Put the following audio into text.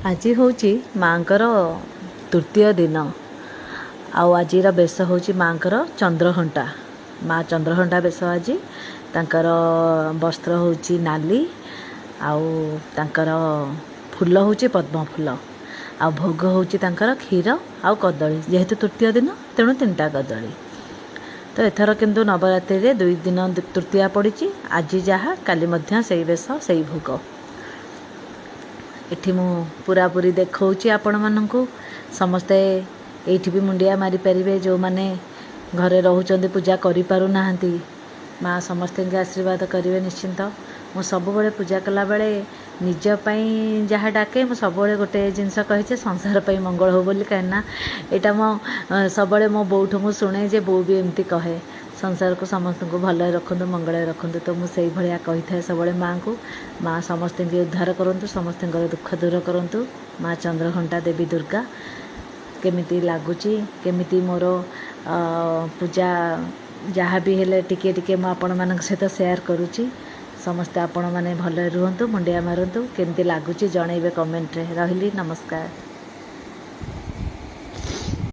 आज हूँ माँकर तृतीय दिन आजिर बेश हूँ माँकर चंद्रघंटा माँ चंद्रघंटा बेश आज तांकर वस्त्र हूँ नाली आउर फूल हूँ पद्म फूल आ भोग हूँ क्षीर आ कदली जेहेतु तृतीय दिन तेणु 3टा कदली। तो एथर किंतु नवरात्रि रे 2 दिन तृतीया पड़ी आज जहाँ काली मध्य से बेश से भोग एठी मु पूरा पूरी देखौची आपण मानकु समस्ते एठी भी मुंडिया मारी परिबे जो माने घरे रहउचंदी पूजा करि पारु नाहंती माँ समस्त के आशीर्वाद करेंगे निश्चिंत। मु सब बड़े पूजा कला बेले निज पई जहाँ डाके मु सब बड़े गोटे जिनस कहे संसार पई मंगल हो बोली कहीं यहाँ मो सब बड़े मो बोठू मु शुणे जे बो भी एमती कहे संसार को समस्त को भल रखु मंगल रखु। तो मुझे भाया कही था सब माँ को माँ समस्त के उद्धार करूँ समस्त दुख दूर करूँ। माँ चंद्रघंटा देवी दुर्गा केमिति लगुच केमिति मोर पूजा जहाँ भी हेले टिके टिके मु आपण मान सहित शेयर करुँची समस्ते आपण मैंने भल रुहतु मुंडिया मारतु केमती लगुच जनइबे कमेंट रे। रही नमस्कार।